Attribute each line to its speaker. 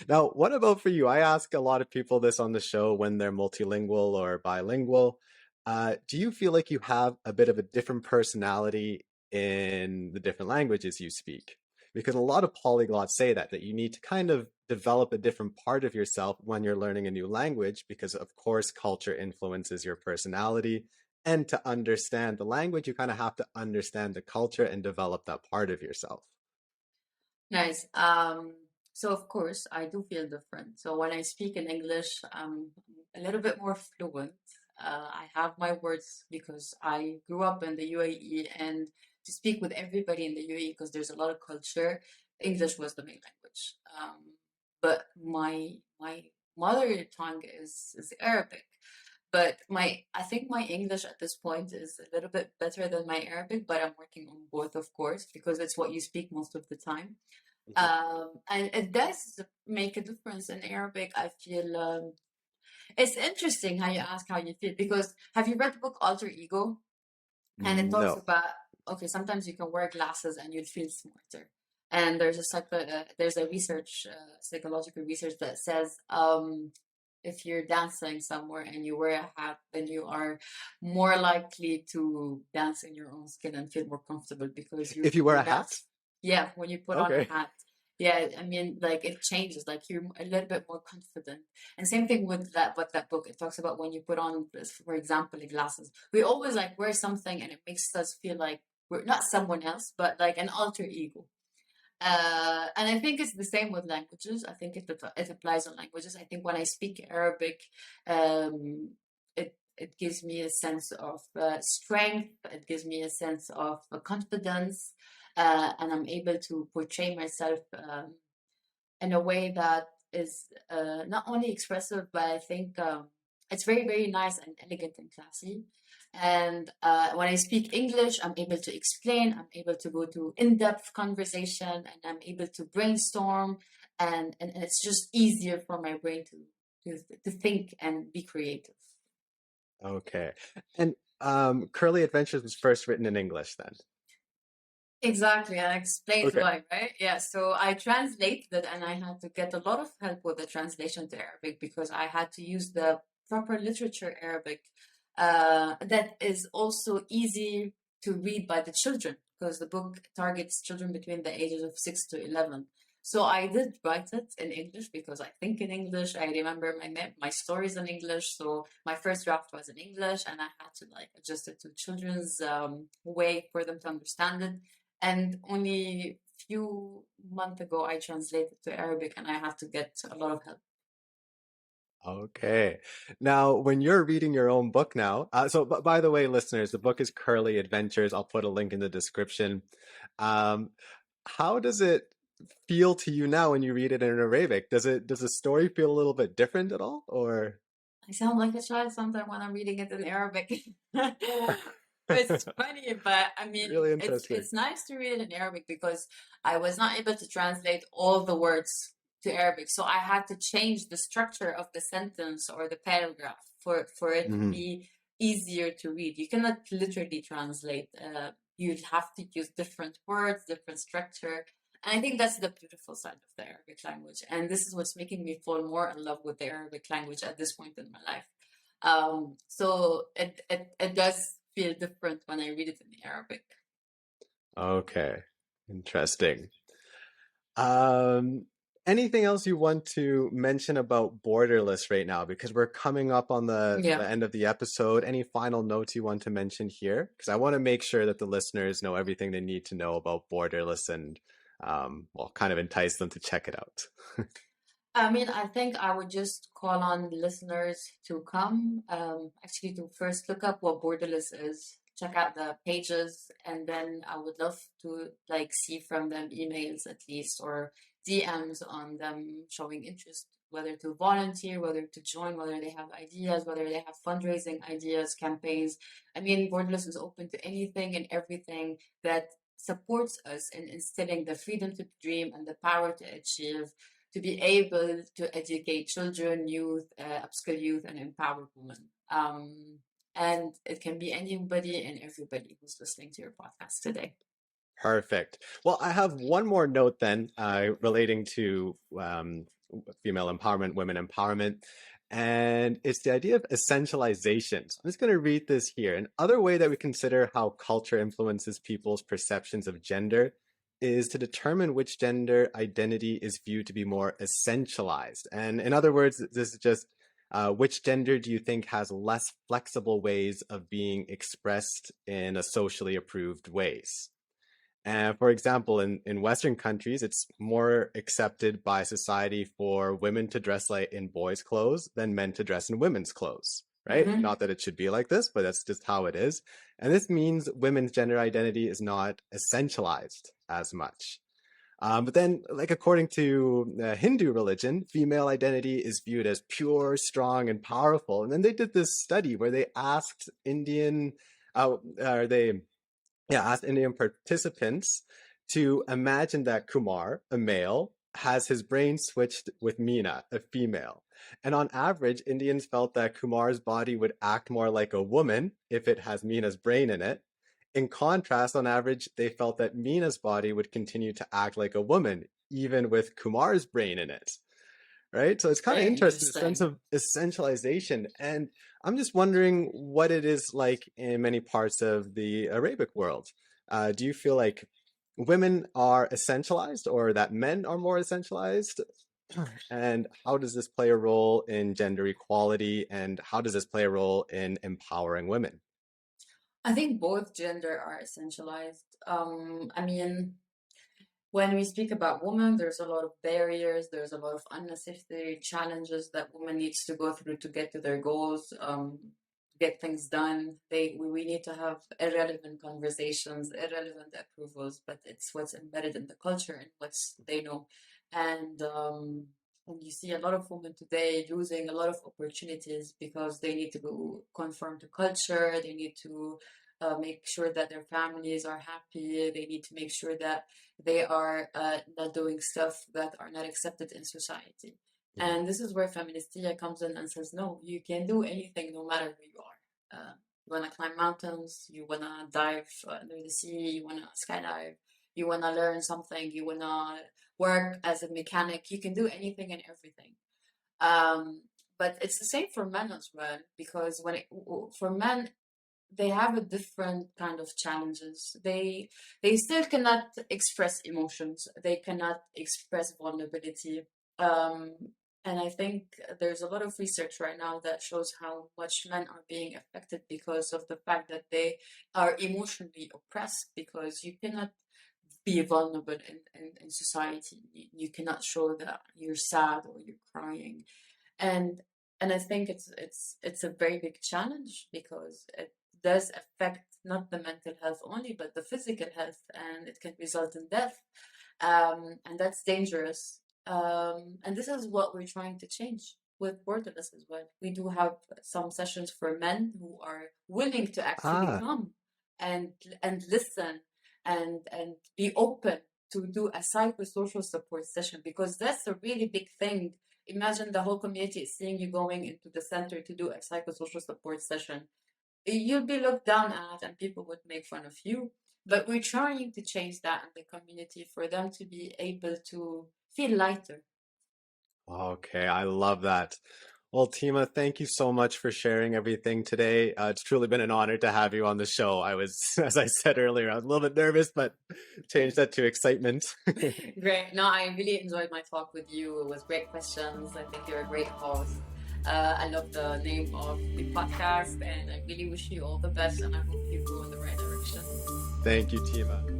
Speaker 1: Now, what about for you? I ask a lot of people this on the show when they're multilingual or bilingual. Do you feel like you have a bit of a different personality in the different languages you speak? Because a lot of polyglots say that you need to kind of develop a different part of yourself when you're learning a new language, because of course culture influences your personality. And to understand the language, you kind of have to understand the culture and develop that part of yourself.
Speaker 2: Nice. So of course I do feel different. So when I speak in English, I'm a little bit more fluent. I have my words because I grew up in the UAE, and to speak with everybody in the UAE, because there's a lot of culture, English was the main language. But my mother tongue is Arabic. But my I think my English at this point is a little bit better than my Arabic, but I'm working on both, of course, because it's what you speak most of the time.
Speaker 1: Mhm.
Speaker 2: And it does make a difference in Arabic. I feel it's interesting how you ask how you feel, because have you read the book Alter Ego? And it talks
Speaker 1: No.
Speaker 2: about, okay, sometimes you can wear glasses and you'll feel smarter. And there's there's a research, psychological research that says if you're dancing somewhere and you wear a hat, then you are more likely to dance in your own skin and feel more comfortable because
Speaker 1: If you wear
Speaker 2: you're
Speaker 1: a hat?
Speaker 2: dance. Yeah, when you put on a
Speaker 1: Okay.
Speaker 2: hat, yeah, I mean, like it changes. Like you're a little bit more confident. And same thing with that book. It talks about when you put on, for example, the glasses. We always like wear something, and it makes us feel like we're not someone else, but like an alter ego. And I think it's the same with languages. I think it applies on languages. I think when I speak Arabic, it gives me a sense of strength. It gives me a sense of confidence, and I'm able to portray myself in a way that is not only expressive, but I think it's very, very nice and elegant and classy. And when I speak English, I'm able to explain, I'm able to go to in depth conversation, and I'm able to brainstorm. And it's just easier for my brain to think and be creative.
Speaker 1: Okay. And Curly Adventures was first written in English then.
Speaker 2: Exactly, I explained
Speaker 1: Okay.
Speaker 2: why, right? Yeah, so I translated it, and I had to get a lot of help with the translation to Arabic because I had to use the proper literature Arabic that is also easy to read by the children, because the book targets children between the ages of 6 to 11. So I did write it in English because I think in English. I remember my stories in English. So my first draft was in English, and I had to like adjust it to children's way for them to understand it. And only few months ago, I translated to Arabic, and I had to get a lot of help.
Speaker 1: Okay. Now, when you're reading your own book now, by the way, listeners, the book is Curly Adventures. I'll put a link in the description. Um, how does it feel to you now when you read it in Arabic? Does the story feel a little bit different at all, or
Speaker 2: I sound like a child sometimes when I'm reading it in Arabic. It's funny, but I mean,
Speaker 1: really
Speaker 2: it's
Speaker 1: interesting?
Speaker 2: it's nice to read it in Arabic because I was not able to translate all the words to Arabic, so I had to change the structure of the sentence or the paragraph for it to
Speaker 1: Hmm.
Speaker 2: be easier to read. You cannot literally translate. You'd have to use different words, different structure. And I think that's the beautiful side of the Arabic language. And this is what's making me fall more in love with the Arabic language at this point in my life. So it does feel different when I read it in Arabic.
Speaker 1: Okay, interesting. Um, Anything else you want to mention about Borderless right now? Because we're coming up on
Speaker 2: Yeah.
Speaker 1: the end of the episode. Any final notes you want to mention here? Because I want to make sure that the listeners know everything they need to know about Borderless and well, kind of entice them to check it out.
Speaker 2: I mean, I think I would just call on listeners to come, actually to first look up what Borderless is, check out the pages, and then I would love to like see from them emails at least, or DMs on them showing interest, whether to volunteer, whether to join, whether they have ideas, whether they have fundraising ideas, campaigns. I mean, Borderless is open to anything and everything that supports us in instilling the freedom to dream and the power to achieve, to be able to educate children, youth, upskill youth, and empower women. And it can be anybody and everybody who's listening to your podcast today.
Speaker 1: Perfect. Well, I have one more note then relating to female empowerment, women empowerment, and it's the idea of essentialization. So I'm just going to read this here. Another way that we consider how culture influences people's perceptions of gender is to determine which gender identity is viewed to be more essentialized. And in other words, this is just which gender do you think has less flexible ways of being expressed in a socially approved ways? And for example, in Western countries, it's more accepted by society for women to dress like in boys' clothes than men to dress in women's clothes, right?
Speaker 2: Hmm.
Speaker 1: Not that it should be like this, but that's just how it is. And this means women's gender identity is not essentialized as much. But then, like according to Hindu religion, female identity is viewed as pure, strong, and powerful. And then they did this study where they asked they asked Indian participants to imagine that Kumar, a male, has his brain switched with Meena, a female. And on average, Indians felt that Kumar's body would act more like a woman if it has Meena's brain in it. In contrast, on average, they felt that Meena's body would continue to act like a woman, even with Kumar's brain in it, right? So it's kind of
Speaker 2: Very
Speaker 1: interesting, the sense
Speaker 2: interesting.
Speaker 1: of essentialization. And I'm just wondering what it is like in many parts of the Arabic world. Do you feel like women are essentialized or that men are more essentialized? And how does this play a role in gender equality? And how does this play a role in empowering women?
Speaker 2: I think both gender are essentialized. I mean, when we speak about women, there's a lot of barriers, there's a lot of unnecessary challenges that women needs to go through to get to their goals, get things done. We need to have irrelevant conversations, irrelevant approvals, but it's what's embedded in the culture and what's they know. And you see a lot of women today losing a lot of opportunities because they need to go conform to culture, they need to make sure that their families are happy, they need to make sure that they are not doing stuff that are not accepted in society.
Speaker 1: Mhm.
Speaker 2: And this is where Feministia comes in and says, no, you can do anything no matter who you are. You want to climb mountains, you want to dive under the sea, you want to skydive, you want to learn something, you want to work as a mechanic, you can do anything and everything. Um, but it's the same for men as well, because for men, they have a different kind of challenges. They still cannot express emotions. They cannot express vulnerability. Um, and I think there's a lot of research right now that shows how much men are being affected because of the fact that they are emotionally oppressed because you cannot be vulnerable in society. You cannot show that you're sad or you're crying, and I think it's a very big challenge because it does affect not the mental health only, but the physical health, and it can result in death, and that's dangerous. And this is what we're trying to change with Borderless as well. We do have some sessions for men who are willing to actually
Speaker 1: Ah,
Speaker 2: come and listen and be open to do a psychosocial support session, because that's a really big thing. Imagine the whole community is seeing you going into the center to do a psychosocial support session. You'll be looked down at and people would make fun of you. But we're trying to change that in the community for them to be able to feel lighter.
Speaker 1: okay, I love that. Well, Tima, thank you so much for sharing everything today. It's truly been an honor to have you on the show. I was, as I said earlier, I was a little bit nervous, but changed that to excitement.
Speaker 2: Great. No, I really enjoyed my talk with you. It was great questions. I think you're a great host. I love the name of the podcast, and I really wish you all the best, and I hope you go in the right direction.
Speaker 1: Thank you, Tima.